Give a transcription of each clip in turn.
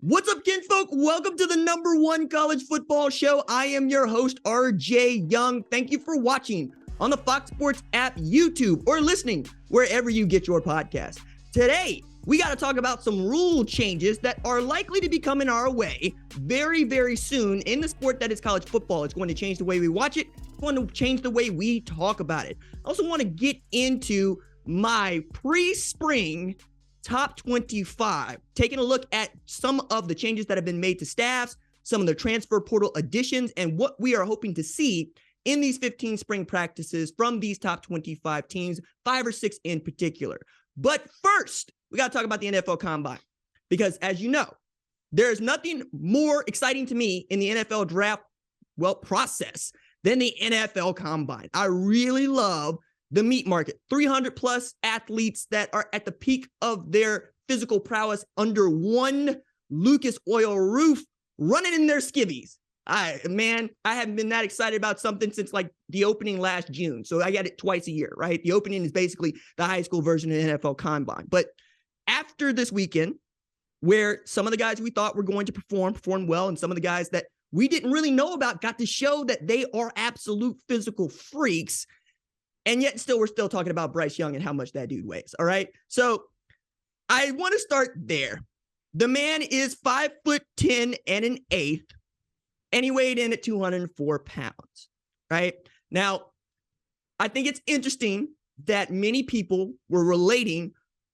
What's up, kinfolk? Welcome to the #1 college football show. I am your host, RJ Young. Thank you for watching on the Fox Sports app, YouTube, or listening wherever you get your podcast. Today, we got to talk about some rule changes that are likely to be coming our way very, very soon in the sport that is college football. It's going to change the way we watch it. It's going to change the way we talk about it. I also want to get into my pre-spring top 25, taking a look at some of the changes that have been made to staffs, some of the transfer portal additions, and what we are hoping to see in these 15 spring practices from these top 25 teams, 5 or 6 in particular. But first, we got to talk about the NFL Combine, because as you know, there's nothing more exciting to me in the NFL draft, process than the NFL Combine. I really love the meat market, 300 plus athletes that are at the peak of their physical prowess under one Lucas Oil roof, running in their skivvies. I haven't been that excited about something since like the opening last June. So I get it twice a year, right? The opening is basically the high school version of the NFL Combine. But after this weekend, where some of the guys we thought were going to performed well, and some of the guys that we didn't really know about got to show that they are absolute physical freaks. And yet still, we're still talking about Bryce Young and how much that dude weighs. All right. So I want to start there. The man is 5'10" and an eighth, and he weighed in at 204 pounds. Right now, I think it's interesting that many people were relating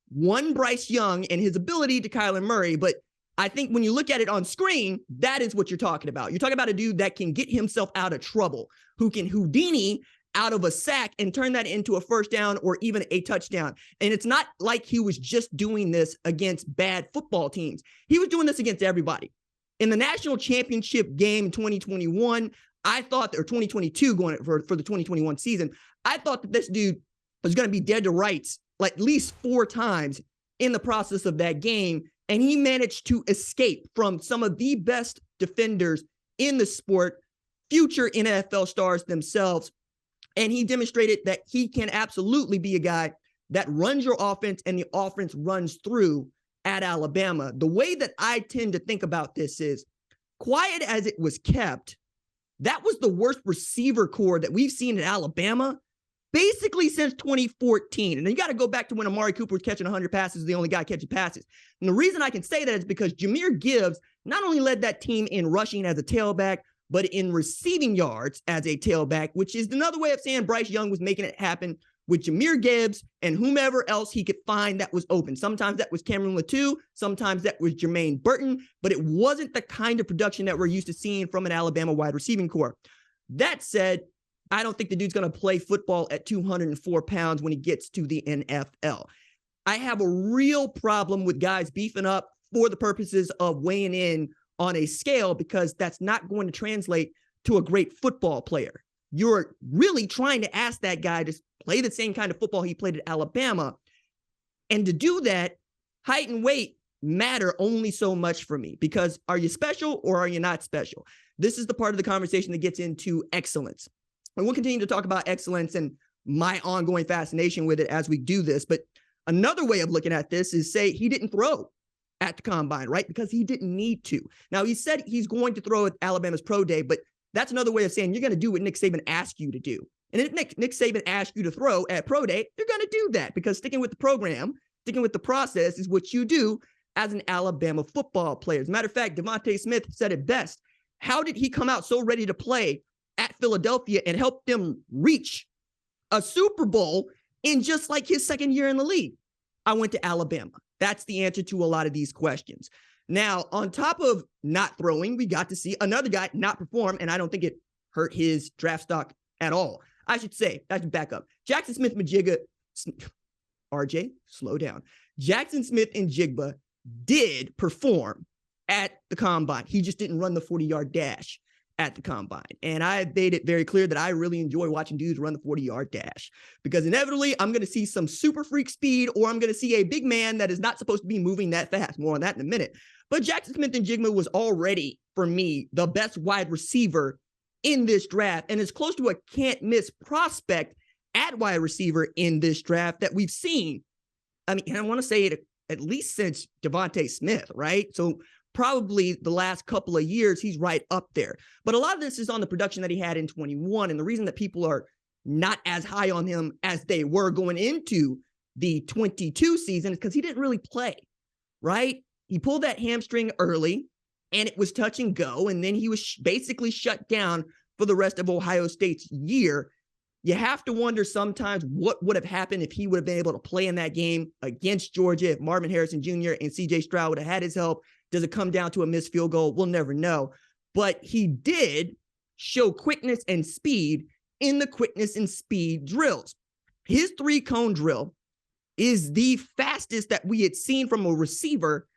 one Bryce Young and his ability to Kyler Murray. But I think when you look at it on screen, that is what you're talking about. You're talking about a dude that can get himself out of trouble, who can Houdini out of a sack and turn that into a first down or even a touchdown. And it's not like he was just doing this against bad football teams. He was doing this against everybody. In the national championship game in 2021, I thought, or 2022 going for the 2021 season, I thought that this dude was going to be dead to rights like at least 4 times in the process of that game. And he managed to escape from some of the best defenders in the sport, future NFL stars themselves. And he demonstrated that he can absolutely be a guy that runs your offense and the offense runs through at Alabama. The way that I tend to think about this is, quiet as it was kept, that was the worst receiver core that we've seen at Alabama basically since 2014. And you got to go back to when Amari Cooper was catching 100 passes, the only guy catching passes. And the reason I can say that is because Jahmyr Gibbs not only led that team in rushing as a tailback, but in receiving yards as a tailback, which is another way of saying Bryce Young was making it happen with Jahmyr Gibbs and whomever else he could find that was open. Sometimes that was Cameron Latou, sometimes that was Jermaine Burton, but it wasn't the kind of production that we're used to seeing from an Alabama wide receiving core. That said, I don't think the dude's going to play football at 204 pounds when he gets to the NFL. I have a real problem with guys beefing up for the purposes of weighing in on a scale, because that's not going to translate to a great football player. You're really trying to ask that guy to play the same kind of football he played at Alabama. And to do that, height and weight matter only so much for me, because are you special or are you not special? This is the part of the conversation that gets into excellence. And we'll continue to talk about excellence and my ongoing fascination with it as we do this. But another way of looking at this is, say he didn't throw at the Combine, right? Because he didn't need to. Now, he said he's going to throw at Alabama's Pro Day, but that's another way of saying you're going to do what Nick Saban asked you to do. And if Nick Saban asked you to throw at Pro Day, you're going to do that, because sticking with the program, sticking with the process is what you do as an Alabama football player. As a matter of fact, DeVonta Smith said it best. How did he come out so ready to play at Philadelphia and help them reach a Super Bowl in just like his second year in the league? I went to Alabama. That's the answer to a lot of these questions. Now, on top of not throwing, we got to see another guy not perform, and I don't think it hurt his draft stock at all. I should back up. Jackson Smith-Njigba, RJ, slow down. Jackson Smith-Njigba did perform at the Combine. He just didn't run the 40-yard dash at the Combine. And I made it very clear that I really enjoy watching dudes run the 40-yard dash, because inevitably I'm going to see some super freak speed, or I'm going to see a big man that is not supposed to be moving that fast. More on that in a minute. But Jackson Smith-Njigba was already, for me, the best wide receiver in this draft, and is close to a can't miss prospect at wide receiver in this draft that we've seen. I mean, I want to say it at least since DeVonta Smith, right? So probably the last couple of years, he's right up there. But a lot of this is on the production that he had in 21. And the reason that people are not as high on him as they were going into the 22 season is because he didn't really play, right? He pulled that hamstring early and it was touch and go. And then he was basically shut down for the rest of Ohio State's year. You have to wonder sometimes what would have happened if he would have been able to play in that game against Georgia, if Marvin Harrison Jr. and CJ Stroud would have had his help. Does it come down to a missed field goal? We'll never know. But he did show quickness and speed in the quickness and speed drills. His 3-cone drill is the fastest that we had seen from a receiver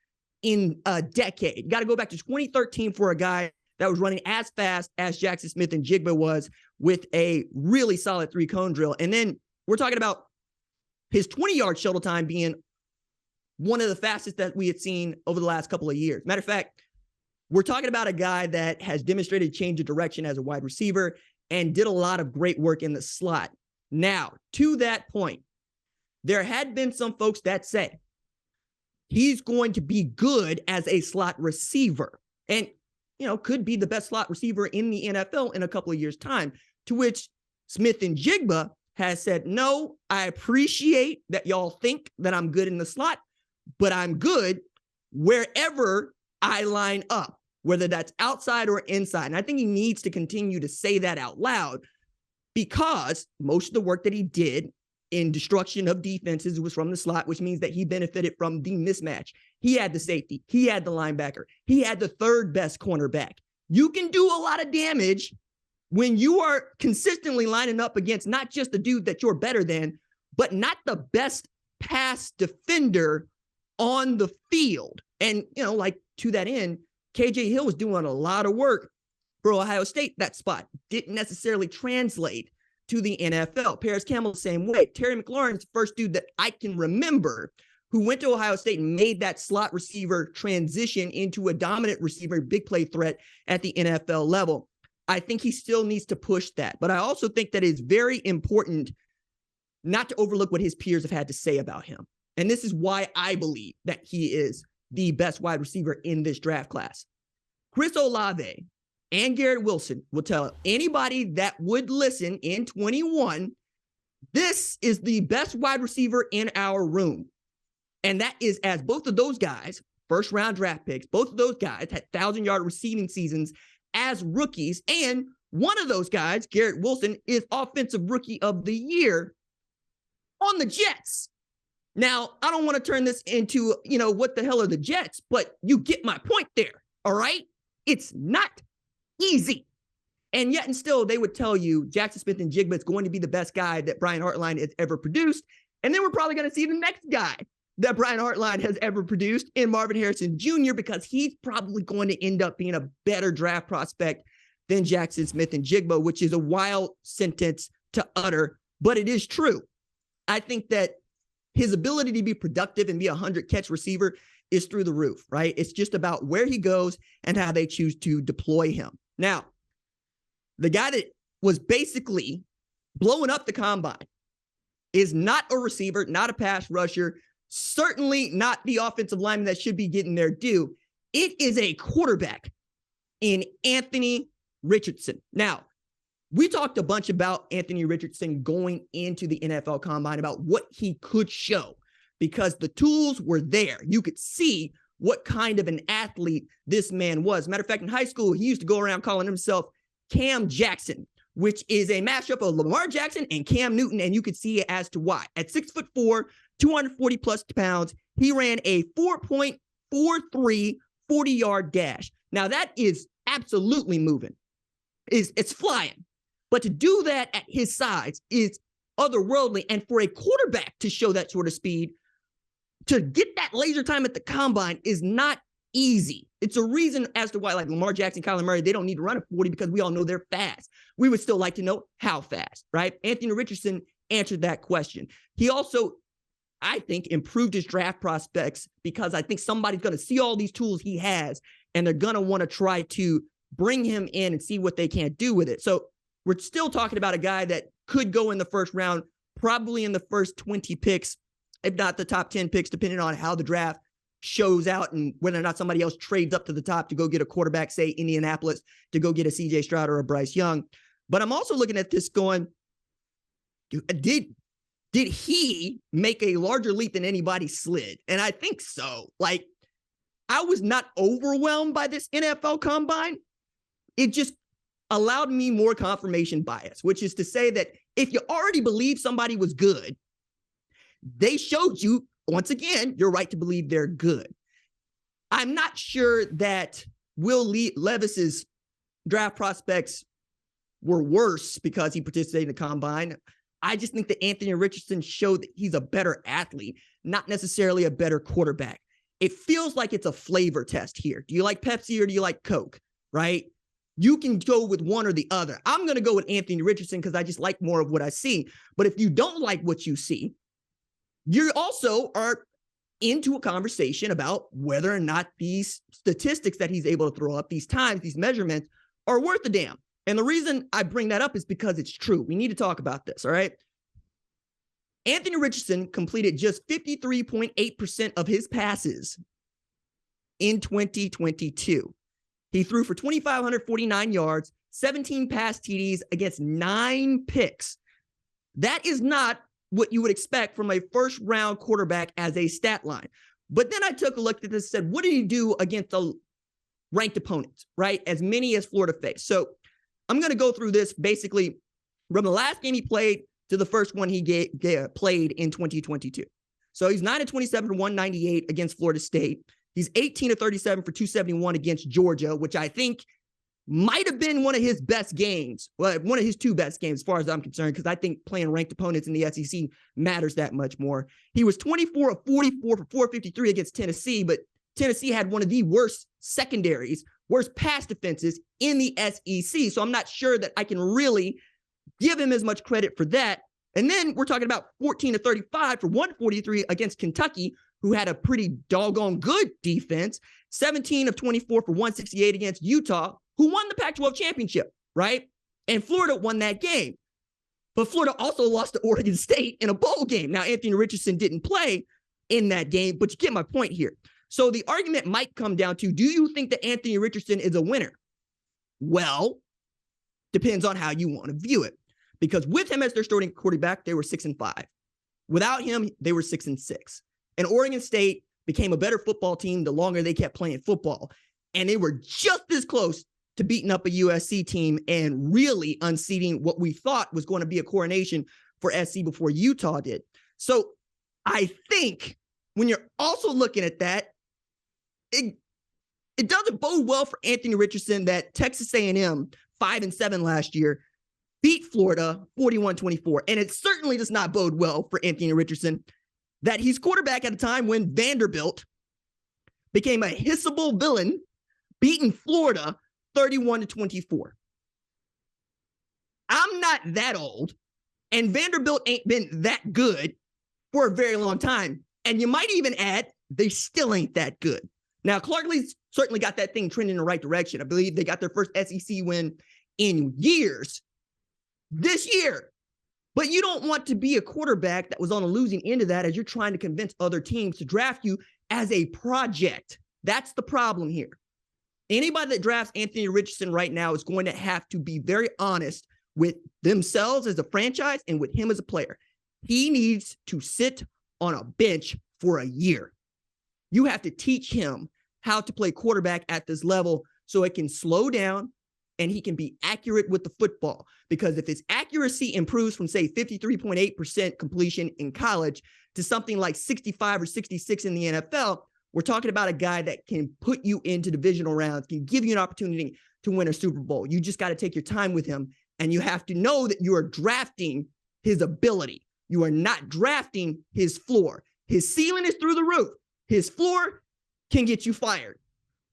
in a decade. Got to go back to 2013 for a guy that was running as fast as Jackson Smith-Njigba was with a really solid 3-cone drill. And then we're talking about his 20-yard shuttle time being one of the fastest that we had seen over the last couple of years. Matter of fact, we're talking about a guy that has demonstrated change of direction as a wide receiver and did a lot of great work in the slot. Now, to that point, there had been some folks that say he's going to be good as a slot receiver and, could be the best slot receiver in the NFL in a couple of years' time, to which Smith-Njigba has said, no, I appreciate that y'all think that I'm good in the slot, but I'm good wherever I line up, whether that's outside or inside. And I think he needs to continue to say that out loud because most of the work that he did in destruction of defenses was from the slot, which means that he benefited from the mismatch. He had the safety. He had the linebacker. He had the third best cornerback. You can do a lot of damage when you are consistently lining up against not just the dude that you're better than, but not the best pass defender on the field. And, to that end, KJ Hill was doing a lot of work for Ohio State. That spot didn't necessarily translate to the NFL. Paris Campbell, the same way. Terry McLaurin's the first dude that I can remember who went to Ohio State and made that slot receiver transition into a dominant receiver, big play threat at the NFL level. I think he still needs to push that. But I also think that it's very important not to overlook what his peers have had to say about him. And this is why I believe that he is the best wide receiver in this draft class. Chris Olave and Garrett Wilson will tell anybody that would listen in 21, this is the best wide receiver in our room. And that is as both of those guys, first round draft picks, both of those guys had 1,000-yard receiving seasons as rookies. And one of those guys, Garrett Wilson, is Offensive Rookie of the Year on the Jets. Now, I don't want to turn this into, what the hell are the Jets, but you get my point there, all right? It's not easy. And yet and still, they would tell you Jackson Smith-Njigba is going to be the best guy that Brian Hartline has ever produced. And then we're probably going to see the next guy that Brian Hartline has ever produced in Marvin Harrison Jr. because he's probably going to end up being a better draft prospect than Jackson Smith-Njigba, which is a wild sentence to utter, but it is true. I think that his ability to be productive and be a 100-catch receiver is through the roof, right? It's just about where he goes and how they choose to deploy him. Now, the guy that was basically blowing up the combine is not a receiver, not a pass rusher, certainly not the offensive lineman that should be getting their due. It is a quarterback in Anthony Richardson. Now, we talked a bunch about Anthony Richardson going into the NFL Combine, about what he could show, because the tools were there. You could see what kind of an athlete this man was. Matter of fact, in high school, he used to go around calling himself Cam Jackson, which is a mashup of Lamar Jackson and Cam Newton, and you could see it as to why. At 6'4", 240 plus pounds, he ran a 4.43 40-yard dash. Now, that is absolutely moving. It's flying. But to do that at his size is otherworldly. And for a quarterback to show that sort of speed, to get that laser time at the combine is not easy. It's a reason as to why, like Lamar Jackson, Kyler Murray, they don't need to run a 40 because we all know they're fast. We would still like to know how fast, right? Anthony Richardson answered that question. He also, I think, improved his draft prospects because I think somebody's going to see all these tools he has and they're going to want to try to bring him in and see what they can do with it. So we're still talking about a guy that could go in the first round, probably in the first 20 picks, if not the top 10 picks, depending on how the draft shows out and whether or not somebody else trades up to the top to go get a quarterback, say Indianapolis, to go get a CJ Stroud or a Bryce Young. But I'm also looking at this going, did he make a larger leap than anybody slid? And I think so. Like, I was not overwhelmed by this NFL combine. It just allowed me more confirmation bias, which is to say that if you already believe somebody was good, they showed you, once again, your right to believe they're good. I'm not sure that Will Levis's draft prospects were worse because he participated in the combine. I just think that Anthony Richardson showed that he's a better athlete, not necessarily a better quarterback. It feels like it's a flavor test here. Do you like Pepsi or do you like Coke, right? You can go with one or the other. I'm going to go with Anthony Richardson because I just like more of what I see. But if you don't like what you see, you also are into a conversation about whether or not these statistics that he's able to throw up, these times, these measurements, are worth a damn. And the reason I bring that up is because it's true. We need to talk about this, all right? Anthony Richardson completed just 53.8% of his passes in 2022. He threw for 2,549 yards, 17 pass TDs against 9 picks. That is not what you would expect from a first-round quarterback as a stat line. But then I took a look at this and said, what did he do against the ranked opponents, right? As many as Florida faced. So I'm going to go through this basically from the last game he played to the first one he played in 2022. So he's 9-27 for 198 against Florida State. He's 18-37 for 271 against Georgia, which I think might have been one of his best games. Well, one of his 2 best games as far as I'm concerned, because I think playing ranked opponents in the SEC matters that much more. He was 24 of 44 for 453 against Tennessee, but Tennessee had one of the worst secondaries, worst pass defenses in the SEC. So I'm not sure that I can really give him as much credit for that. And then we're talking about 14-35 for 143 against Kentucky, who had a pretty doggone good defense, 17 of 24 for 168 against Utah, who won the Pac-12 championship, right? And Florida won that game. But Florida also lost to Oregon State in a bowl game. Now, Anthony Richardson didn't play in that game, but you get my point here. So the argument might come down to, do you think that Anthony Richardson is a winner? Well, depends on how you want to view it. Because with him as their starting quarterback, they were 6-5. Without him, they were 6-6. And Oregon State became a better football team the longer they kept playing football. And they were just as close to beating up a USC team and really unseating what we thought was going to be a coronation for SC before Utah did. So I think when you're also looking at that, it doesn't bode well for Anthony Richardson that Texas A&M, 5-7 last year, beat Florida 41-24. And it certainly does not bode well for Anthony Richardson that he's quarterback at a time when Vanderbilt became a hissable villain, beating Florida 31-24. I'm not that old, and Vanderbilt ain't been that good for a very long time. And you might even add, they still ain't that good. Now, Clark Lee's certainly got that thing trending in the right direction. I believe they got their first SEC win in years this year. But you don't want to be a quarterback that was on a losing end of that as you're trying to convince other teams to draft you as a project. That's the problem here. Anybody that drafts Anthony Richardson right now is going to have to be very honest with themselves as a franchise and with him as a player. He needs to sit on a bench for a year. You have to teach him how to play quarterback at this level so it can slow down and he can be accurate with the football. Because if his accuracy improves from, say, 53.8% completion in college to something like 65 or 66 in the NFL, we're talking about a guy that can put you into divisional rounds, can give you an opportunity to win a Super Bowl. You just got to take your time with him, and you have to know that you are drafting his ability. You are not drafting his floor. His ceiling is through the roof. His floor can get you fired.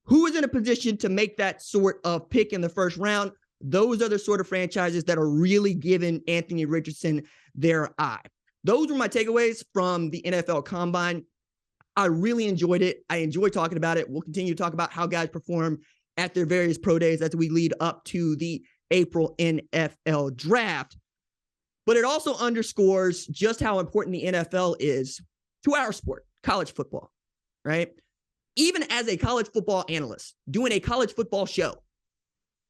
Who is in a position to make that sort of pick in the first round? Those are the sort of franchises that are really giving Anthony Richardson their eye. Those were my takeaways from the NFL Combine. I really enjoyed it. I enjoy talking about it. We'll continue to talk about how guys perform at their various pro days as we lead up to the April NFL draft. But it also underscores just how important the NFL is to our sport, college football, right? even as a college football analyst doing a college football show,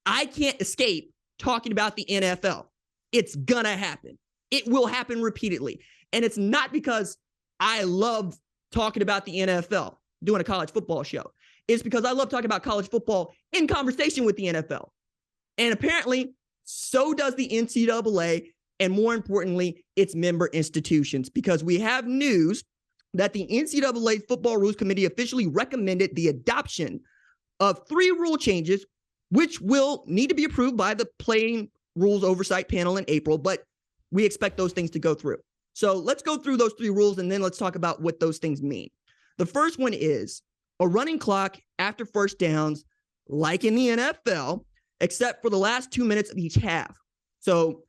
I can't escape talking about the NFL. It's gonna happen. It will happen repeatedly. And it's not because I love talking about the NFL, doing a college football show. It's because I love talking about college football in conversation with the NFL. And apparently, so does the NCAA, and more importantly, its member institutions, because we have news that the NCAA Football Rules Committee officially recommended the adoption of 3 rule changes, which will need to be approved by the Playing Rules Oversight Panel in April, but we expect those things to go through. So let's go through those 3 rules, and then let's talk about what those things mean. The first one is a running clock after first downs, like in the NFL, except for the last 2 minutes of each half. So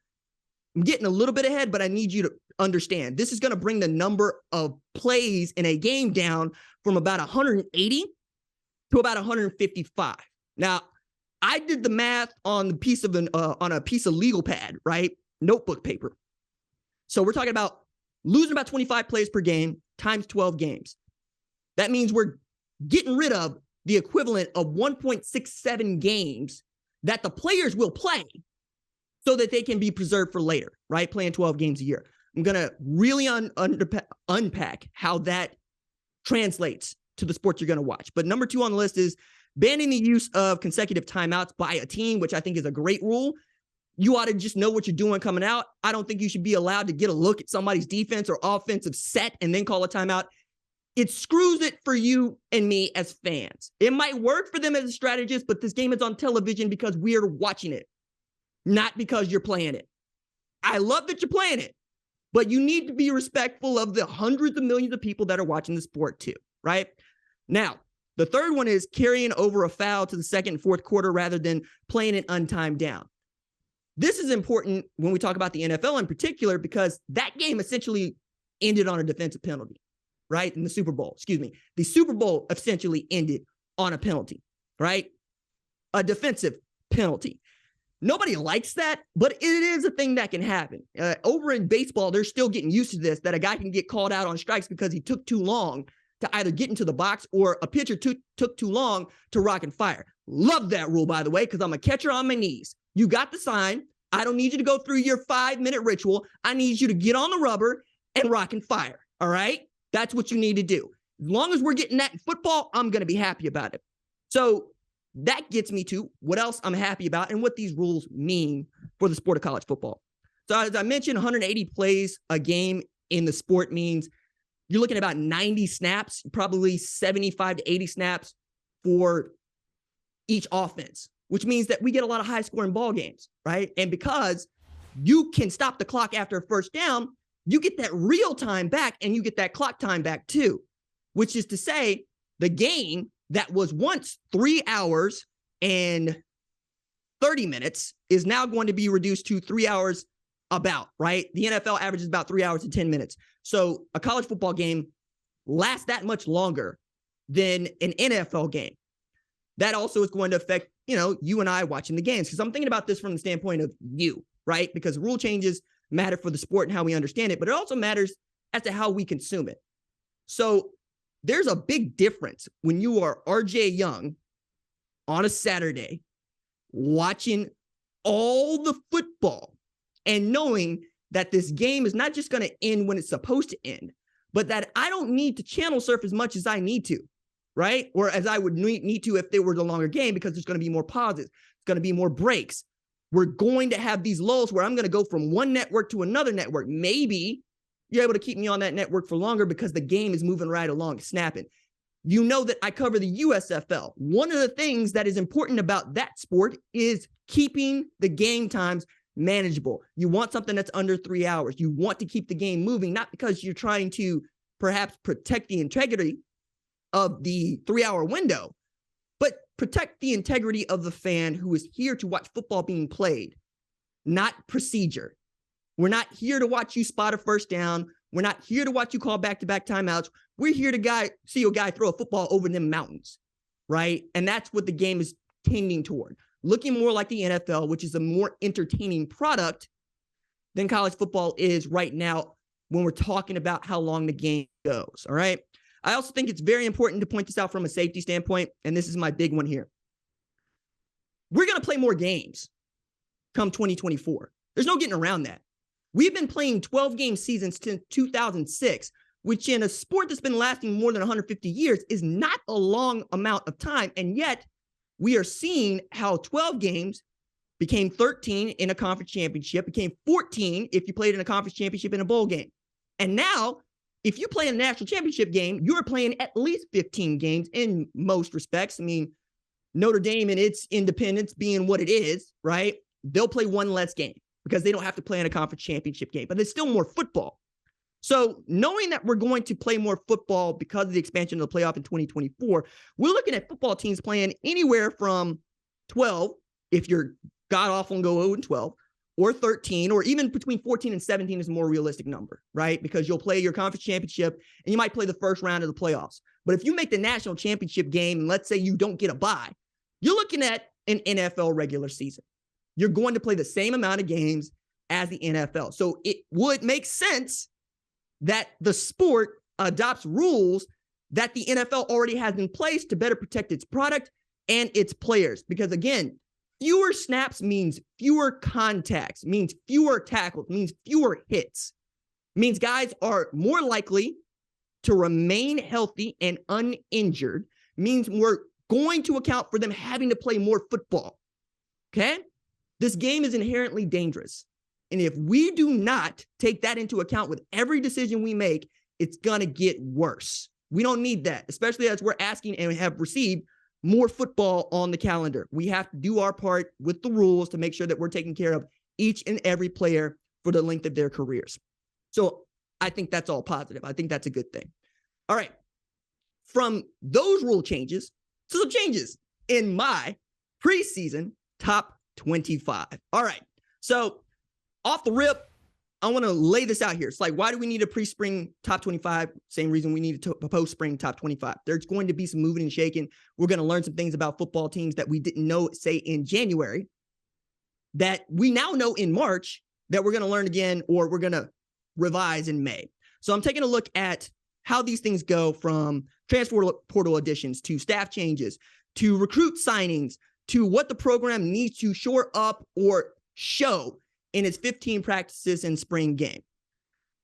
I'm getting a little bit ahead, but I need you to understand. This is going to bring the number of plays in a game down from about 180 to about 155. Now, I did the math on the piece of on a piece of legal pad, right? Notebook paper. So we're talking about losing about 25 plays per game times 12 games. That means we're getting rid of the equivalent of 1.67 games that the players will play so that they can be preserved for later, right? Playing 12 games a year. I'm going to really unpack how that translates to the sport you're going to watch. But number 2 on the list is banning the use of consecutive timeouts by a team, which I think is a great rule. You ought to just know what you're doing coming out. I don't think you should be allowed to get a look at somebody's defense or offensive set and then call a timeout. It screws it for you and me as fans. It might work for them as a strategist, but this game is on television because we're watching it, not because you're playing it. I love that you're playing it, but you need to be respectful of the hundreds of millions of people that are watching the sport too, right? Now, the third one is carrying over a foul to the second and fourth quarter rather than playing an untimed down. This is important when we talk about the NFL in particular, because that game essentially ended on a defensive penalty, right? In the Super Bowl, The Super Bowl essentially ended on a penalty, right? A defensive penalty. Nobody likes that, but it is a thing that can happen. Over in baseball, they're still getting used to this, that a guy can get called out on strikes because he took too long to either get into the box or a pitcher took too long to rock and fire. Love that rule, by the way, because I'm a catcher on my knees. You got the sign. I don't need you to go through your 5-minute ritual. I need you to get on the rubber and rock and fire, all right? That's what you need to do. As long as we're getting that in football, I'm going to be happy about it. So that gets me to what else I'm happy about and what these rules mean for the sport of college football. So as I mentioned, 180 plays a game in the sport means you're looking at about 90 snaps, probably 75 to 80 snaps for each offense, which means that we get a lot of high-scoring ball games, right? And because you can stop the clock after a first down, you get that real time back and you get that clock time back too, which is to say the game that was once 3 hours and 30 minutes is now going to be reduced to 3 hours about, right? The NFL averages about 3 hours and 10 minutes. So a college football game lasts that much longer than an NFL game. That also is going to affect, you and I watching the games, because I'm thinking about this from the standpoint of you, right? Because rule changes matter for the sport and how we understand it, but it also matters as to how we consume it. So there's a big difference when you are RJ Young on a Saturday watching all the football and knowing that this game is not just going to end when it's supposed to end, but that I don't need to channel surf as much as I need to, right? Or as I would need to if there were a longer game, because there's going to be more pauses. It's going to be more breaks. We're going to have these lulls where I'm going to go from one network to another network. Maybe you're able to keep me on that network for longer because the game is moving right along, snapping. You know that I cover the USFL. One of the things that is important about that sport is keeping the game times manageable. You want something that's under 3 hours. You want to keep the game moving, not because you're trying to perhaps protect the integrity of the 3-hour window, but protect the integrity of the fan who is here to watch football being played, not procedure. We're not here to watch you spot a first down. We're not here to watch you call back-to-back timeouts. We're here to see a guy throw a football over them mountains, right? And that's what the game is tending toward. Looking more like the NFL, which is a more entertaining product than college football is right now when we're talking about how long the game goes, all right? I also think it's very important to point this out from a safety standpoint, and this is my big one here. We're going to play more games come 2024. There's no getting around that. We've been playing 12-game seasons since 2006, which in a sport that's been lasting more than 150 years is not a long amount of time. And yet we are seeing how 12 games became 13 in a conference championship, became 14 if you played in a conference championship in a bowl game. And now, if you play in a national championship game, you're playing at least 15 games in most respects. I mean, Notre Dame and its independence being what it is, right? They'll play one less game because they don't have to play in a conference championship game, but it's still more football. So knowing that we're going to play more football because of the expansion of the playoff in 2024, we're looking at football teams playing anywhere from 12, if you're god-awful and go 0-12, or 13, or even between 14 and 17 is a more realistic number, right? Because you'll play your conference championship and you might play the first round of the playoffs. But if you make the national championship game, and let's say you don't get a bye, you're looking at an NFL regular season. You're going to play the same amount of games as the NFL. So it would make sense that the sport adopts rules that the NFL already has in place to better protect its product and its players. Because again, fewer snaps means fewer contacts, means fewer tackles, means fewer hits, means guys are more likely to remain healthy and uninjured, means we're going to account for them having to play more football. Okay? This game is inherently dangerous. And if we do not take that into account with every decision we make, it's going to get worse. We don't need that, especially as we're asking and have received more football on the calendar. We have to do our part with the rules to make sure that we're taking care of each and every player for the length of their careers. So I think that's all positive. I think that's a good thing. All right. From those rule changes to some changes in my preseason top 25. All right. So off the rip, I want to lay this out here. It's like, why do we need a pre-spring top 25? Same reason we need a post-spring top 25. There's going to be some moving and shaking. We're going to learn some things about football teams that we didn't know, say, in January, that we now know in March that we're going to learn again, or we're going to revise in May. So I'm taking a look at how these things go, from transfer portal additions to staff changes to recruit signings to what the program needs to shore up or show in its 15 practices and spring game.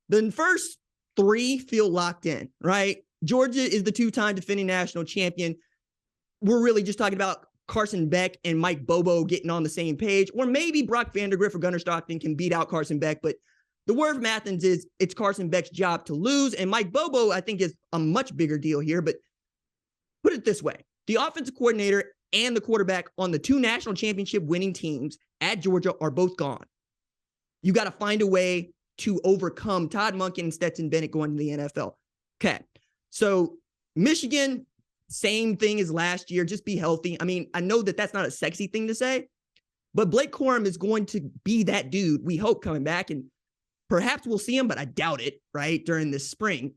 The first three feel locked in, right? Georgia is the two-time defending national champion. We're really just talking about Carson Beck and Mike Bobo getting on the same page, or maybe Brock Vandergriff or Gunnar Stockton can beat out Carson Beck, but the word from Athens is it's Carson Beck's job to lose, and Mike Bobo, I think, is a much bigger deal here. But put it this way, the offensive coordinator and the quarterback on the two national championship winning teams at Georgia are both gone. You got to find a way to overcome Todd Monken and Stetson Bennett going to the NFL. Okay, so Michigan, same thing as last year, just be healthy. I mean, I know that that's not a sexy thing to say, but Blake Corum is going to be that dude, we hope, coming back, and perhaps we'll see him, but I doubt it, right, during this spring,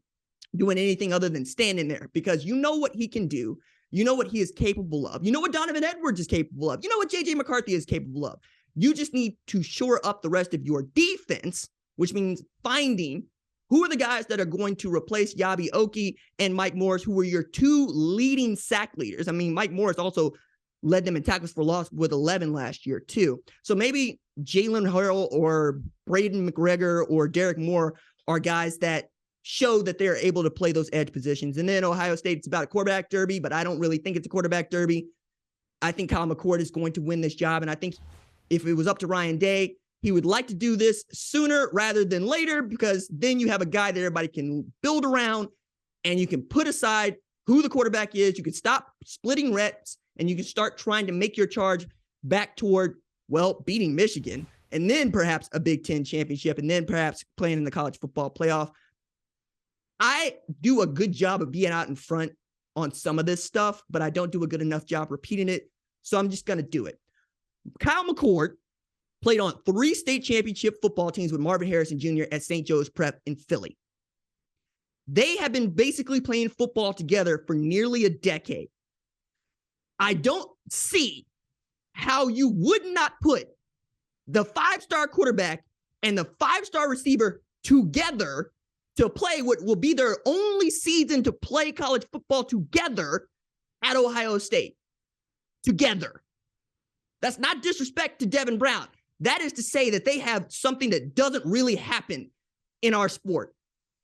doing anything other than standing there, because you know what he can do. You know what he is capable of. You know what Donovan Edwards is capable of. You know what J.J. McCarthy is capable of. You just need to shore up the rest of your defense, which means finding who are the guys that are going to replace Yabi Oki and Mike Morris, who were your two leading sack leaders. I mean, Mike Morris also led them in tackles for loss with 11 last year, too. So maybe Jalen Harrell or Braden McGregor or Derek Moore are guys that show that they're able to play those edge positions. And then Ohio State, it's about a quarterback derby, but I don't really think it's a quarterback derby. I think Kyle McCord is going to win this job, and I think if it was up to Ryan Day, he would like to do this sooner rather than later, because then you have a guy that everybody can build around, and you can put aside who the quarterback is. You can stop splitting reps, and you can start trying to make your charge back toward, well, beating Michigan, and then perhaps a Big Ten championship, and then perhaps playing in the college football playoff. I do a good job of being out in front on some of this stuff, but I don't do a good enough job repeating it, so I'm just going to do it. Kyle McCord played on 3 state championship football teams with Marvin Harrison Jr. at St. Joe's Prep in Philly. They have been basically playing football together for nearly a decade. I don't see how you would not put the 5-star quarterback and the 5-star receiver together to play what will be their only season to play college football together at Ohio State. Together. That's not disrespect to Devin Brown. That is to say that they have something that doesn't really happen in our sport.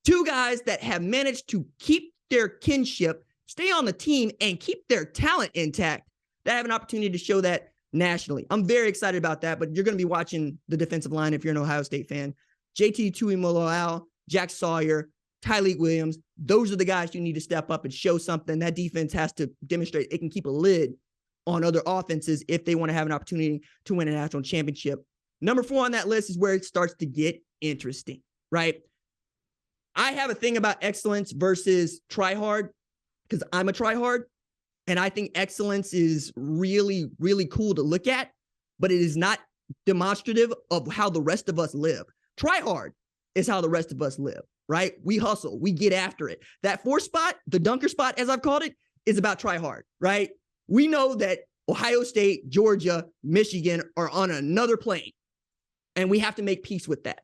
Two guys that have managed to keep their kinship, stay on the team, and keep their talent intact, that have an opportunity to show that nationally. I'm very excited about that, but you're going to be watching the defensive line if you're an Ohio State fan. JT Tuimoloau, Jack Sawyer, Tyleik Williams, those are the guys you need to step up and show something. That defense has to demonstrate it can keep a lid on other offenses if they want to have an opportunity to win a national championship. Number 4 on that list is where it starts to get interesting, right? I have a thing about excellence versus try hard because I'm a try hard, and I think excellence is really, really cool to look at, but it is not demonstrative of how the rest of us live. Try hard is how the rest of us live, right? We hustle, we get after it. That 4 spot, the dunker spot, as I've called it, is about try hard, right? We know that Ohio State, Georgia, Michigan are on another plane, and we have to make peace with that.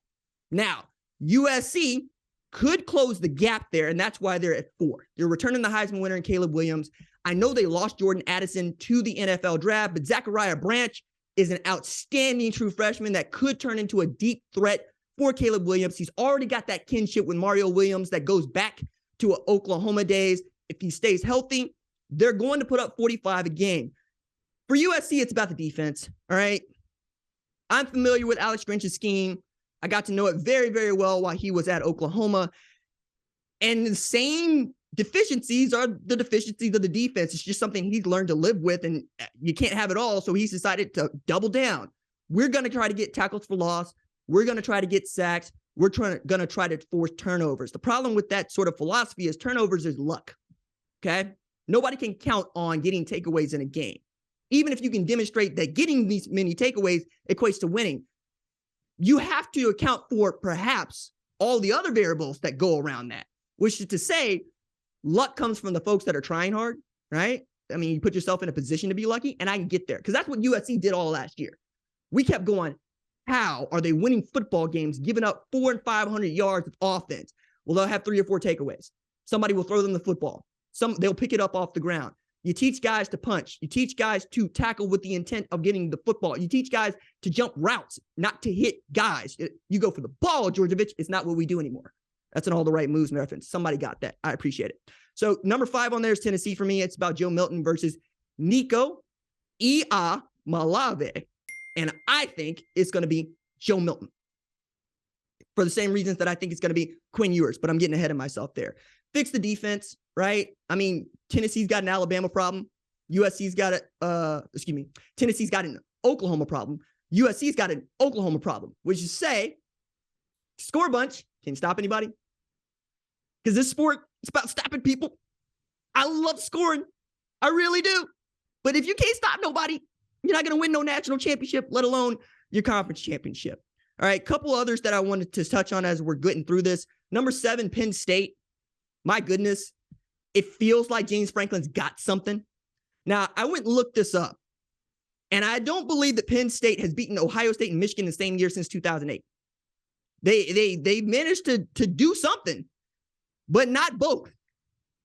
Now, USC could close the gap there, and that's why they're at 4. They're returning the Heisman winner in Caleb Williams. I know they lost Jordan Addison to the NFL draft, but Zachariah Branch is an outstanding true freshman that could turn into a deep threat for Caleb Williams. He's already got that kinship with Mario Williams that goes back to Oklahoma days. If he stays healthy, they're going to put up 45 a game. For USC, it's about the defense, all right? I'm familiar with Alex Grinch's scheme. I got to know it very, very well while he was at Oklahoma. And the same deficiencies are the deficiencies of the defense. It's just something he's learned to live with, and you can't have it all, so he's decided to double down. We're going to try to get tackles for loss. We're going to try to get sacks. We're going to try to force turnovers. The problem with that sort of philosophy is turnovers is luck, okay? Nobody can count on getting takeaways in a game. Even if you can demonstrate that getting these many takeaways equates to winning, you have to account for perhaps all the other variables that go around that, which is to say luck comes from the folks that are trying hard, right? I mean, you put yourself in a position to be lucky, and I can get there because that's what USC did all last year. We kept going, how are they winning football games, giving up 400 and 500 yards of offense? Well, they'll have 3 or 4 takeaways. Somebody will throw them the football. They'll pick it up off the ground. You teach guys to punch. You teach guys to tackle with the intent of getting the football. You teach guys to jump routes, not to hit guys. You go for the ball, Georgievich. It's not what we do anymore. That's an all the right moves reference. Somebody got that. I appreciate it. So number 5 on there is Tennessee for me. It's about Joe Milton versus Nico Iamaleava. And I think it's going to be Joe Milton for the same reasons that I think it's going to be Quinn Ewers, but I'm getting ahead of myself there. Fix the defense, right? I mean, Tennessee's got an Alabama problem. USC's got Tennessee's got an Oklahoma problem. USC's got an Oklahoma problem, which is say, score a bunch. Can't stop anybody. Because this sport, it's about stopping people. I love scoring. I really do. But if you can't stop nobody, you're not going to win no national championship, let alone your conference championship. All right, couple others that I wanted to touch on as we're getting through this. Number 7, Penn State. My goodness, it feels like James Franklin's got something. Now, I went and looked this up, and I don't believe that Penn State has beaten Ohio State and Michigan the same year since 2008. They managed to do something, but not both.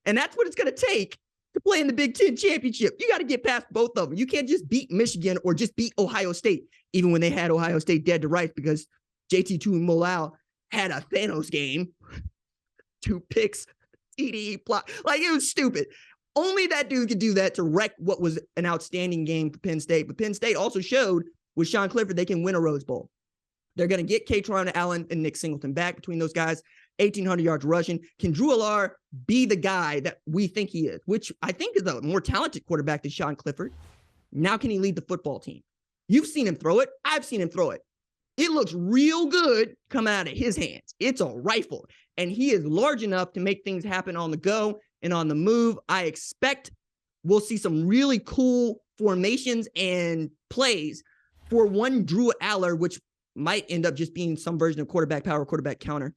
And that's what it's going to take to play in the Big Ten championship. You got to get past both of them. You can't just beat Michigan or just beat Ohio State, even when they had Ohio State dead to rights because JT Tuimoloau had a Thanos game, 2 picks, TD block. Like, it was stupid. Only that dude could do that to wreck what was an outstanding game for Penn State. But Penn State also showed with Sean Clifford they can win a Rose Bowl. They're going to get Katron Allen and Nick Singleton back between those guys. 1,800 yards rushing. Can Drew Allar be the guy that we think he is, which I think is a more talented quarterback than Sean Clifford? Now can he lead the football team? You've seen him throw it. I've seen him throw it. It looks real good coming out of his hands. It's a rifle, and he is large enough to make things happen on the go and on the move. I expect we'll see some really cool formations and plays for one Drew Allar, which might end up just being some version of quarterback power, quarterback counter.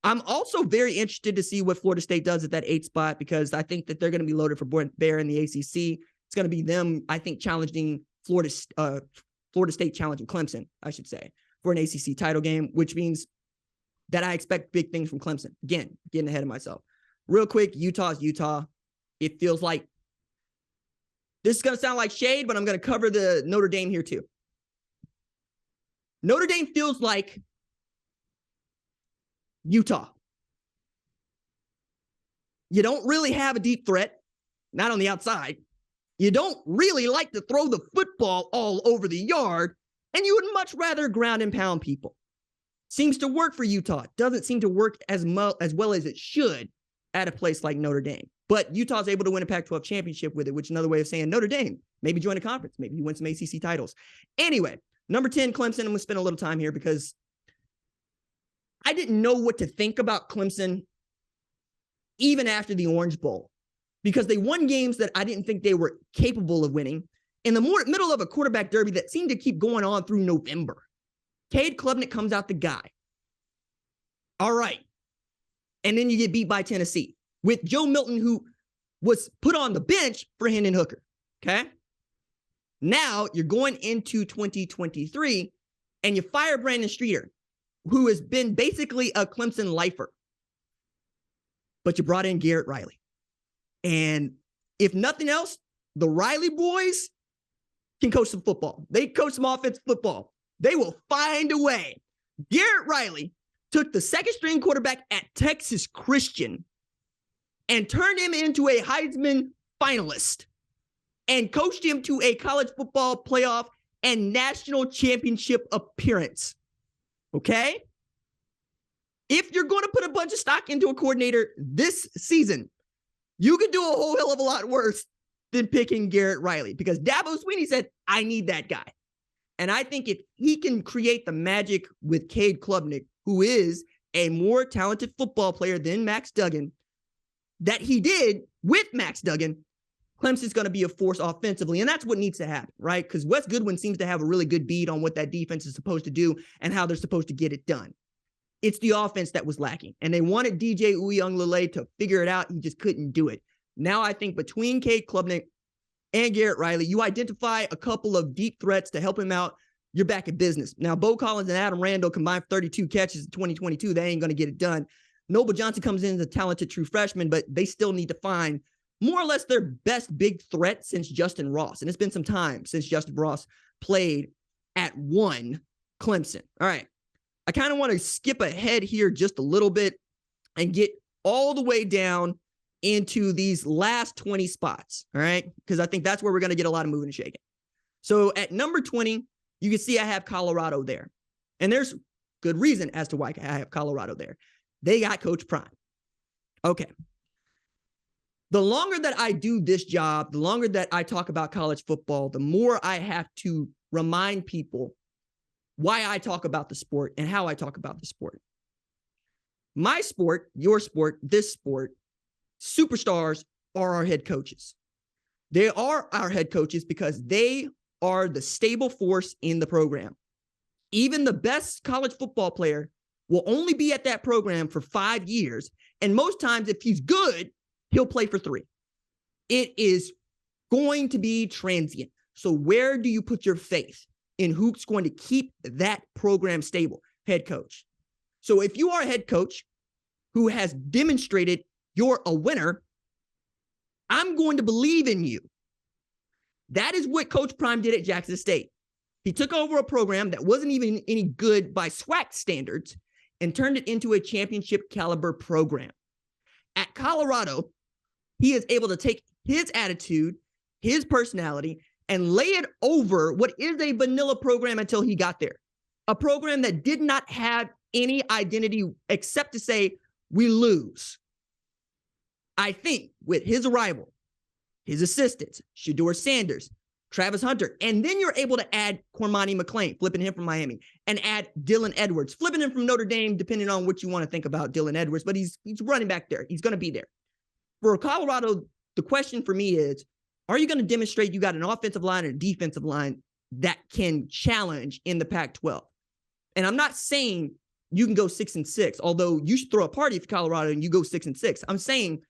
I'm also very interested to see what Florida State does at that 8 spot because I think that they're going to be loaded for bear in the ACC. It's going to be them, I think, challenging Florida State challenging Clemson, I should say, for an ACC title game, which means that I expect big things from Clemson. Again, getting ahead of myself. Real quick, Utah's Utah. It feels like this is going to sound like shade, but I'm going to cover the Notre Dame here too. Notre Dame feels like Utah. You don't really have a deep threat, not on the outside. You don't really like to throw the football all over the yard, and you would much rather ground and pound people. Seems to work for Utah. Doesn't seem to work as well as it should at a place like Notre Dame. But Utah's able to win a Pac-12 championship with it, which is another way of saying Notre Dame. Maybe join a conference. Maybe you win some ACC titles. Anyway, number 10, Clemson. I'm going to spend a little time here because I didn't know what to think about Clemson even after the Orange Bowl, because they won games that I didn't think they were capable of winning in the middle of a quarterback derby that seemed to keep going on through November. Cade Klubnik comes out the guy. All right. And then you get beat by Tennessee with Joe Milton, who was put on the bench for Hendon Hooker. Okay. Now you're going into 2023 and you fire Brandon Streeter, who has been basically a Clemson lifer. But you brought in Garrett Riley. And if nothing else, the Riley boys can coach some football. They coach some offensive football. They will find a way. Garrett Riley took the second string quarterback at Texas Christian and turned him into a Heisman finalist and coached him to a college football playoff and national championship appearance. Okay? If you're going to put a bunch of stock into a coordinator this season, you could do a whole hell of a lot worse than picking Garrett Riley, because Dabo Swinney said, I need that guy. And I think if he can create the magic with Cade Klubnik, who is a more talented football player than Max Duggan, that he did with Max Duggan, Clemson's going to be a force offensively. And that's what needs to happen, right? Because Wes Goodwin seems to have a really good beat on what that defense is supposed to do and how they're supposed to get it done. It's the offense that was lacking. And they wanted DJ Uiagalelei to figure it out. He just couldn't do it. Now I think between Cade Klubnik and Garrett Riley, you identify a couple of deep threats to help him out. You're back in business. Now, Bo Collins and Adam Randall combined 32 catches in 2022. They ain't going to get it done. Noble Johnson comes in as a talented true freshman, but they still need to find more or less their best big threat since Justin Ross. And it's been some time since Justin Ross played at one Clemson. All right. I kind of want to skip ahead here just a little bit and get all the way down into these last 20 spots, all right? Because I think that's where we're going to get a lot of moving and shaking. So at number 20, you can see I have Colorado there. And there's good reason as to why I have Colorado there. They got Coach Prime. Okay. The longer that I do this job, the longer that I talk about college football, the more I have to remind people why I talk about the sport and how I talk about the sport. My sport, your sport, this sport, superstars are our head coaches. They are our head coaches because they are the stable force in the program. Even the best college football player will only be at that program for 5 years. And most times, if he's good, he'll play for 3. It is going to be transient. So where do you put your faith in who's going to keep that program stable? Head coach. So if you are a head coach who has demonstrated you're a winner, I'm going to believe in you. That is what Coach Prime did at Jackson State. He took over a program that wasn't even any good by SWAC standards and turned it into a championship caliber program. At Colorado, he is able to take his attitude, his personality, and lay it over what is a vanilla program until he got there. A program that did not have any identity except to say, we lose. I think with his arrival, his assistants, Shedeur Sanders, Travis Hunter, and then you're able to add Cormani McClain, flipping him from Miami, and add Dylan Edwards, flipping him from Notre Dame, depending on what you want to think about Dylan Edwards, but he's running back there. He's going to be there. For Colorado, the question for me is, are you going to demonstrate you got an offensive line and a defensive line that can challenge in the Pac-12? And I'm not saying you can go 6-6, although you should throw a party for Colorado and you go 6-6. I'm saying,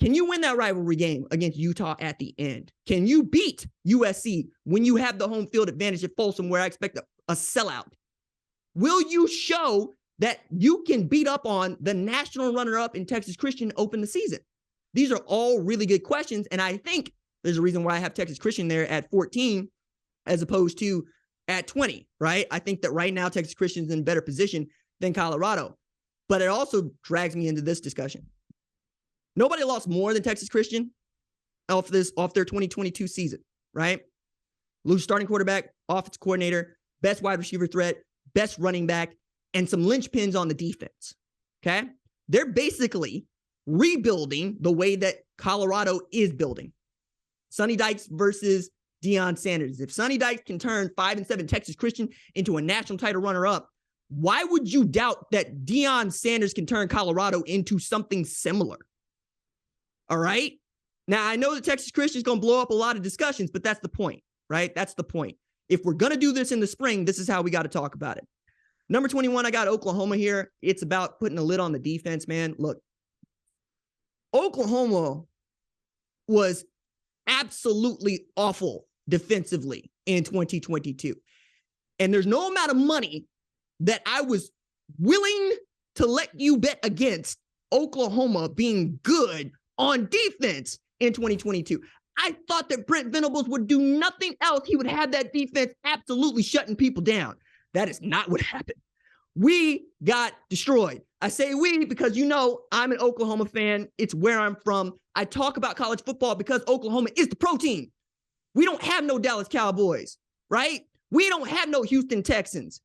can you win that rivalry game against Utah at the end? Can you beat USC when you have the home field advantage at Folsom, where I expect a sellout? Will you show that you can beat up on the national runner-up in Texas Christian to open the season? These are all really good questions, and I think there's a reason why I have Texas Christian there at 14 as opposed to at 20, right? I think that right now Texas Christian is in a better position than Colorado, but it also drags me into this discussion. Nobody lost more than Texas Christian off their 2022 season, right? Lose starting quarterback, offensive coordinator, best wide receiver threat, best running back, and some linchpins on the defense, okay? They're basically rebuilding the way that Colorado is building. Sonny Dykes versus Deion Sanders. If Sonny Dykes can turn 5-7 Texas Christian into a national title runner-up, why would you doubt that Deion Sanders can turn Colorado into something similar? All right? Now, I know that Texas Christian is going to blow up a lot of discussions, but that's the point, right? That's the point. If we're going to do this in the spring, this is how we got to talk about it. Number 21, I got Oklahoma here. It's about putting a lid on the defense, man. Look, Oklahoma was absolutely awful defensively in 2022. And there's no amount of money that I was willing to let you bet against Oklahoma being good on defense in 2022. I thought that Brent Venables would do nothing else. He would have that defense absolutely shutting people down. That is not what happened. We got destroyed. I say we because, you know, I'm an Oklahoma fan. It's where I'm from. I talk about college football because Oklahoma is the pro team. We don't have no Dallas Cowboys, right? We don't have no Houston Texans.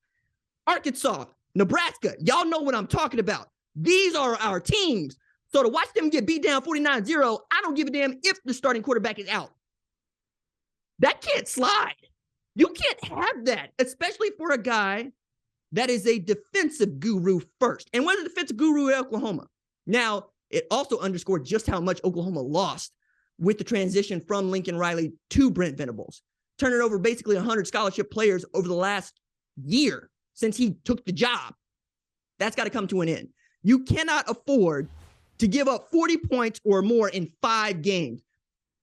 Arkansas, Nebraska, y'all know what I'm talking about. These are our teams. So to watch them get beat down 49-0, I don't give a damn if the starting quarterback is out. That can't slide. You can't have that, especially for a guy that is a defensive guru first. And was a defensive guru at Oklahoma. Now, it also underscored just how much Oklahoma lost with the transition from Lincoln Riley to Brent Venables, turning over basically 100 scholarship players over the last year since he took the job. That's got to come to an end. You cannot afford to give up 40 points or more in 5 games.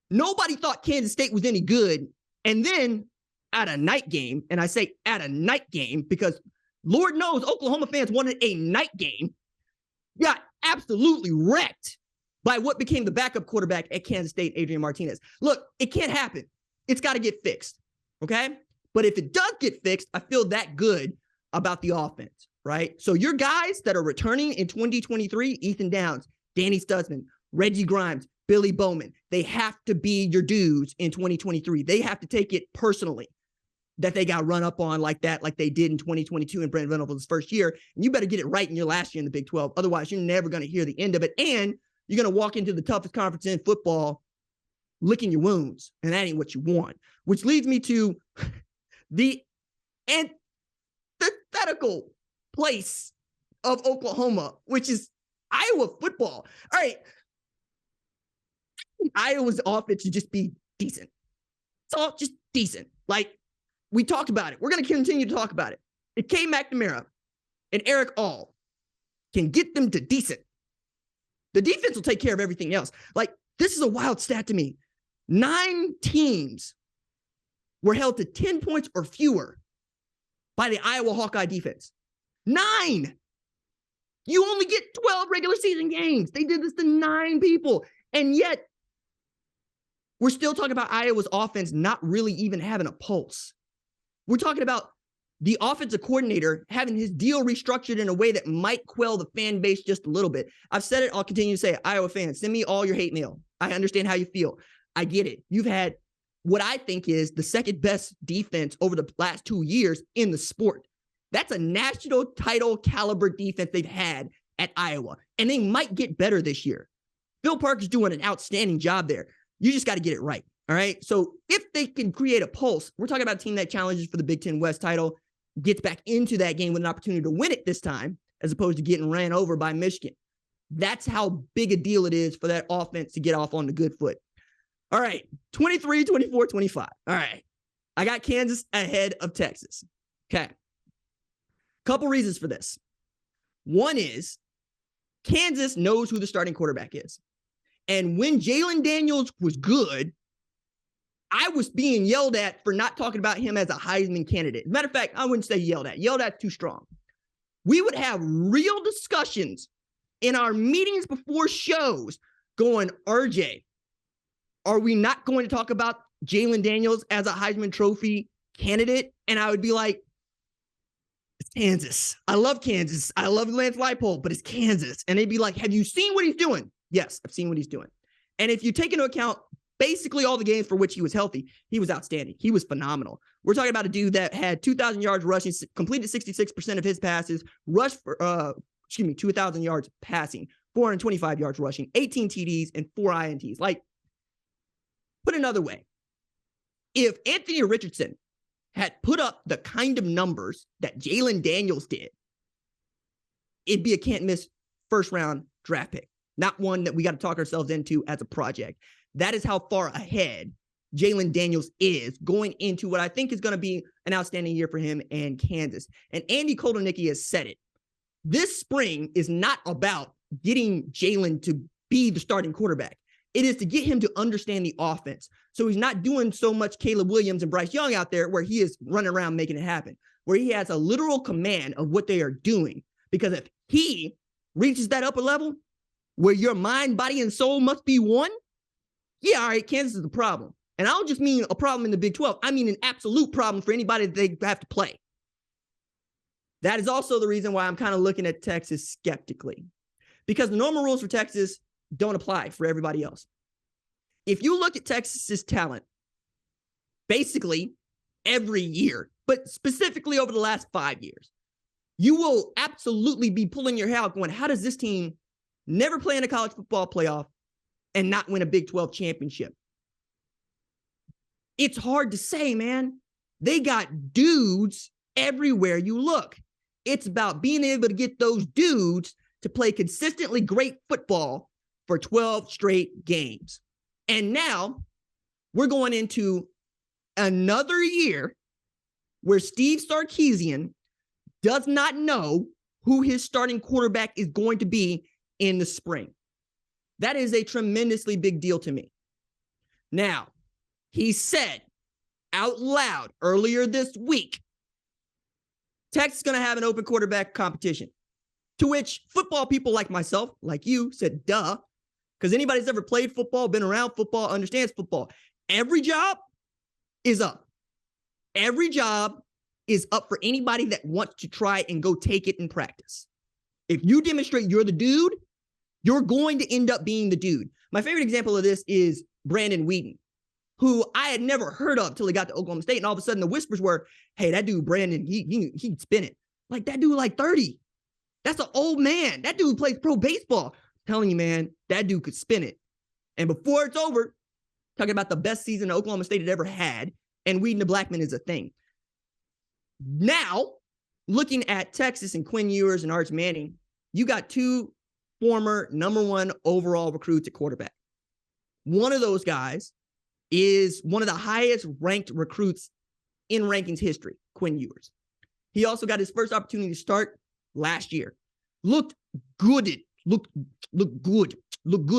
Nobody thought Kansas State was any good. And then at a night game, and I say at a night game because Lord knows Oklahoma fans wanted a night game, got absolutely wrecked by what became the backup quarterback at Kansas State, Adrian Martinez. Look, it can't happen. It's got to get fixed, okay? But if it does get fixed, I feel that good about the offense, right? So your guys that are returning in 2023, Ethan Downs, Danny Stutzman, Reggie Grimes, Billy Bowman, they have to be your dudes in 2023. They have to take it personally that they got run up on like that, like they did in 2022 in Brent Venables' first year. And you better get it right in your last year in the Big 12. Otherwise, you're never going to hear the end of it. And you're going to walk into the toughest conference in football licking your wounds. And that ain't what you want. Which leads me to the antithetical place of Oklahoma, which is Iowa football. All right. Iowa's offense should just be decent. It's all just decent. Like, we talked about it. We're going to continue to talk about it. If K. McNamara and Eric All can get them to decent, the defense will take care of everything else. Like, this is a wild stat to me. 9 teams were held to 10 points or fewer by the Iowa Hawkeye defense. 9! You only get 12 regular season games. They did this to 9 people. And yet, we're still talking about Iowa's offense not really even having a pulse. We're talking about the offensive coordinator having his deal restructured in a way that might quell the fan base just a little bit. I've said it. I'll continue to say it. Iowa fans, send me all your hate mail. I understand how you feel. I get it. You've had what I think is the second best defense over the last 2 years in the sport. That's a national title caliber defense they've had at Iowa, and they might get better this year. Phil Parker's doing an outstanding job there. You just got to get it right. All right. So if they can create a pulse, we're talking about a team that challenges for the Big Ten West title, gets back into that game with an opportunity to win it this time, as opposed to getting ran over by Michigan. That's how big a deal it is for that offense to get off on the good foot. All right. 23, 24, 25. All right. I got Kansas ahead of Texas. Okay. Couple reasons for this. One is Kansas knows who the starting quarterback is. And when Jalen Daniels was good, I was being yelled at for not talking about him as a Heisman candidate. As a matter of fact, I wouldn't say yelled at. Yelled at too strong. we would have real discussions in our meetings before shows going, RJ, are we not going to talk about Jalen Daniels as a Heisman Trophy candidate? And I would be like, it's Kansas. I love Kansas. I love Lance Leipold, but it's Kansas. And they'd be like, have you seen what he's doing? Yes, I've seen what he's doing. And if you take into account basically all the games for which he was healthy, he was outstanding. He was phenomenal. We're talking about a dude that had 2,000 yards rushing, completed 66% of his passes, rushed for, 2,000 yards passing, 425 yards rushing, 18 TDs, and 4 INTs. Like, put another way, if Anthony Richardson had put up the kind of numbers that Jalen Daniels did, it'd be a can't-miss first-round draft pick, not one that we got to talk ourselves into as a project. That is how far ahead Jalen Daniels is going into what I think is going to be an outstanding year for him and Kansas. And Andy Kotelnicki has said it. This spring is not about getting Jalen to be the starting quarterback. It is to get him to understand the offense. So he's not doing so much Caleb Williams and Bryce Young out there where he is running around making it happen, where he has a literal command of what they are doing. Because if he reaches that upper level where your mind, body, and soul must be one, yeah, all right, Kansas is a problem. And I don't just mean a problem in the Big 12. I mean an absolute problem for anybody that they have to play. That is also the reason why I'm kind of looking at Texas skeptically. Because the normal rules for Texas don't apply for everybody else. If you look at Texas's talent, basically every year, but specifically over the last 5 years, you will absolutely be pulling your hair out going, how does this team never play in a college football playoff and not win a Big 12 championship? It's hard to say, man. They got dudes everywhere you look. It's about being able to get those dudes to play consistently great football for 12 straight games. And now we're going into another year where Steve Sarkisian does not know who his starting quarterback is going to be in the spring. That is a tremendously big deal to me. Now, he said out loud earlier this week, Texas is going to have an open quarterback competition, to which football people like myself, like you, said, duh, because anybody that's ever played football, been around football, understands football. Every job is up. Every job is up for anybody that wants to try and go take it in practice. If you demonstrate you're the dude, you're going to end up being the dude. My favorite example of this is Brandon Whedon, who I had never heard of till he got to Oklahoma State. And all of a sudden the whispers were, hey, that dude, Brandon, he'd spin it. Like that dude like 30. That's an old man. That dude plays pro baseball. I'm telling you, man, that dude could spin it. And before it's over, talking about the best season Oklahoma State had ever had, and Whedon the Blackman is a thing. Now, looking at Texas and Quinn Ewers and Arch Manning, you got two former number one overall recruits at quarterback. One of those guys is one of the highest ranked recruits in rankings history, Quinn Ewers. He also got his first opportunity to start last year. Looked good,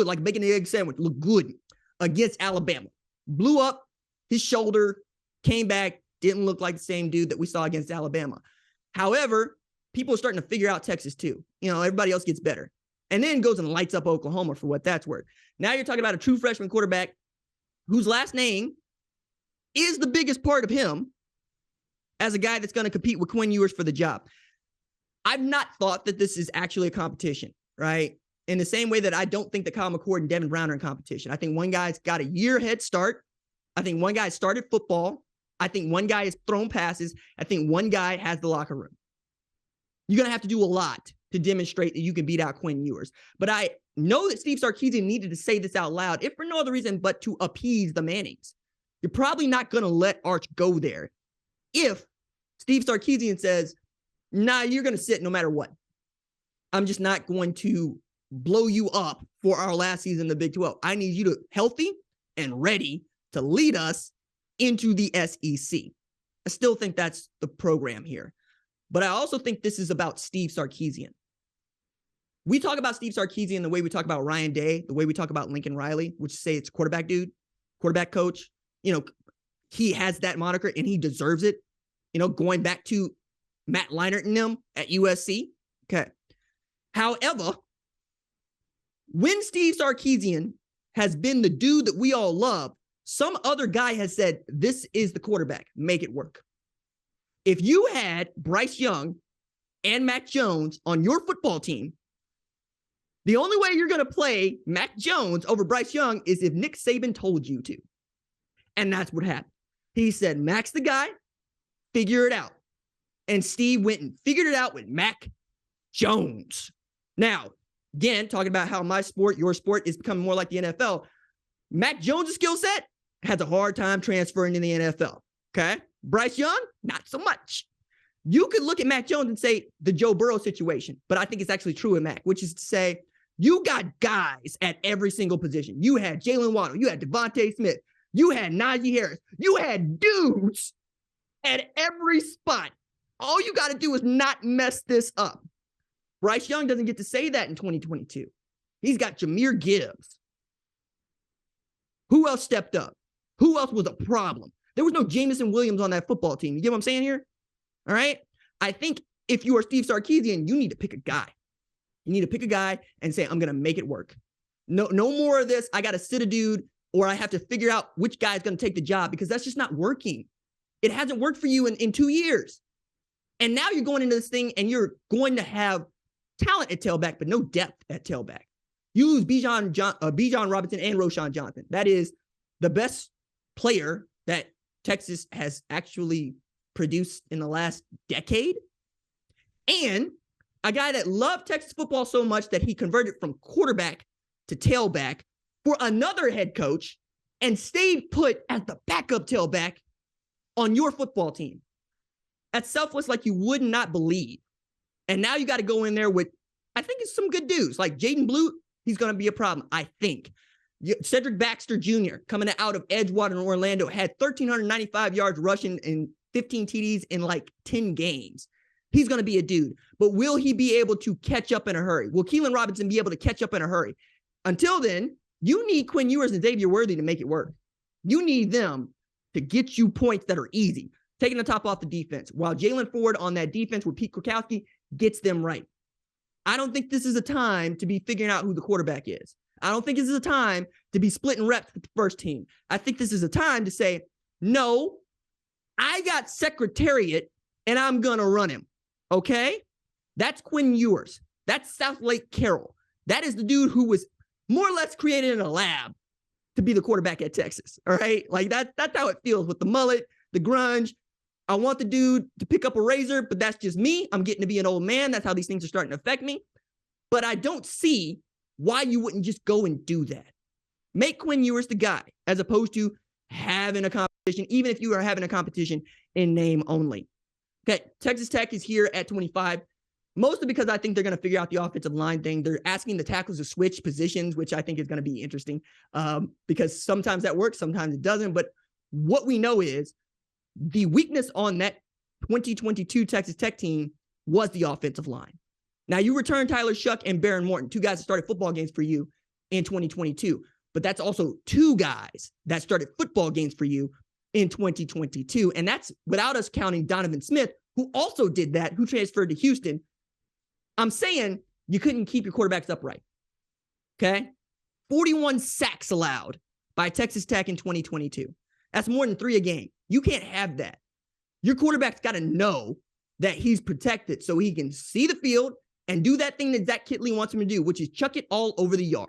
like making an egg sandwich, looked good against Alabama. Blew up his shoulder, came back, didn't look like the same dude that we saw against Alabama. However, people are starting to figure out Texas too. You know, everybody else gets better. And then goes and lights up Oklahoma for what that's worth. Now you're talking about a true freshman quarterback whose last name is the biggest part of him as a guy that's going to compete with Quinn Ewers for the job. I've not thought that this is actually a competition, right? In the same way that I don't think that Kyle McCord and Devin Brown are in competition. I think one guy's got a year head start. I think one guy started football. I think one guy has thrown passes. I think one guy has the locker room. You're going to have to do a lot to demonstrate that you can beat out Quinn Ewers. But I know that Steve Sarkisian needed to say this out loud, if for no other reason but to appease the Mannings. You're probably not going to let Arch go there if Steve Sarkisian says, nah, you're going to sit no matter what. I'm just not going to blow you up for our last season in the Big 12. I need you to healthy and ready to lead us into the SEC. I still think that's the program here. But I also think this is about Steve Sarkisian. We talk about Steve Sarkisian the way we talk about Ryan Day, the way we talk about Lincoln Riley, which say it's quarterback dude, quarterback coach. You know, he has that moniker and he deserves it. You know, going back to Matt Leinart and them at USC, Okay. However, when Steve Sarkisian has been the dude that we all love, some other guy has said, this is the quarterback, make it work. If you had Bryce Young and Mac Jones on your football team, the only way you're going to play Mac Jones over Bryce Young is if Nick Saban told you to. And that's what happened. He said, Mac's the guy, figure it out. And Steve went and figured it out with Mac Jones. Now, again, talking about how my sport, your sport, is becoming more like the NFL. Mac Jones' skill set has a hard time transferring to the NFL. Okay? Bryce Young, not so much. You could look at Mac Jones and say the Joe Burrow situation, but I think it's actually true in Mac, which is to say you got guys at every single position. You had Jalen Waddle, you had Devontae Smith, you had Najee Harris, you had dudes at every spot. All you got to do is not mess this up. Bryce Young doesn't get to say that in 2022. He's got Jahmyr Gibbs. Who else stepped up? Who else was a problem? There was no Jameson Williams on that football team. You get what I'm saying here? All right? I think if you are Steve Sarkisian, you need to pick a guy. You need to pick a guy and say, I'm going to make it work. No more of this. I got to sit a dude, or I have to figure out which guy is going to take the job, because that's just not working. It hasn't worked for you in 2 years. And now you're going into this thing and you're going to have talent at tailback, but no depth at tailback. You lose Bijan Robinson and Roschon Johnson. That is the best player that Texas has actually produced in the last decade. And a guy that loved Texas football so much that he converted from quarterback to tailback for another head coach and stayed put as the backup tailback on your football team. That's selfless like you would not believe. And now you got to go in there with, I think it's some good dudes. Like Jaden Blute, he's going to be a problem, I think. Cedric Baxter Jr. coming out of Edgewater in Orlando had 1,395 yards rushing and 15 TDs in like 10 games. He's going to be a dude. But will he be able to catch up in a hurry? Will Keelan Robinson be able to catch up in a hurry? Until then, you need Quinn Ewers and Xavier Worthy to make it work. You need them to get you points that are easy, taking the top off the defense, while Jalen Ford on that defense with Pete Kwiatkowski gets them right. I don't think this is a time to be figuring out who the quarterback is. I don't think this is a time to be splitting reps with the first team. I think this is a time to say, no, I got Secretariat and I'm going to run him. Okay? That's Quinn Ewers. That's South Lake Carroll. That is the dude who was more or less created in a lab to be the quarterback at Texas. All right? Like that's how it feels with the mullet, the grunge. I want the dude to pick up a razor, but that's just me. I'm getting to be an old man. That's how these things are starting to affect me. But I don't see why you wouldn't just go and do that. Make Quinn Ewers the guy, as opposed to having a competition, even if you are having a competition in name only. Okay, Texas Tech is here at 25, mostly because I think they're going to figure out the offensive line thing. They're asking the tackles to switch positions, which I think is going to be interesting because sometimes that works, sometimes it doesn't. But what we know is the weakness on that 2022 Texas Tech team was the offensive line. Now, you return Tyler Shuck and Baron Morton, two guys that started football games for you in 2022. But that's also two guys that started football games for you in 2022. And that's without us counting Donovan Smith, who also did that, who transferred to Houston. I'm saying you couldn't keep your quarterbacks upright. Okay? 41 sacks allowed by Texas Tech in 2022. That's more than 3 a game. You can't have that. Your quarterback's got to know that he's protected so he can see the field and do that thing that Zach Kittley wants him to do, which is chuck it all over the yard.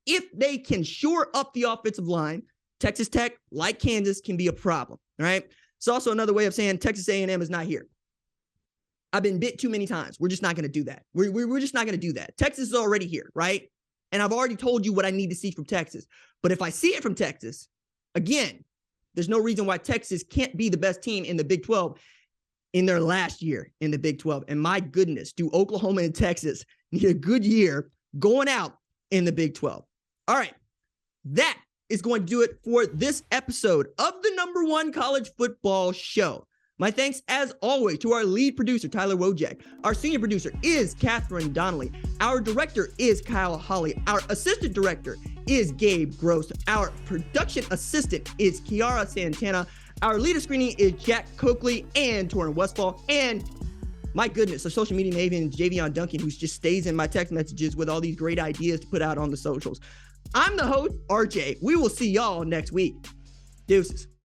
If they can shore up the offensive line, Texas Tech, like Kansas, can be a problem, all right? It's also another way of saying Texas A&M is not here. I've been bit too many times. We're just not going to do that. We're just not going to do that. Texas is already here, right? And I've already told you what I need to see from Texas. But if I see it from Texas, again, there's no reason why Texas can't be the best team in the Big 12 in their last year in the Big 12. And my goodness, do Oklahoma and Texas need a good year going out in the Big 12. All right, that is going to do it for this episode of the #1 college football show. My thanks, as always, to our lead producer, Tyler Wojak. Our senior producer is Catherine Donnelly. Our director is Kyle Hawley. Our assistant director is Gabe Gross. Our production assistant is Kiara Santana. Our leader screening is Jack Coakley and Torrin Westfall. And My goodness, a social media maven, Javion Duncan, who just stays in my text messages with all these great ideas to put out on the socials. I'm the host, RJ. We will see y'all next week. Deuces.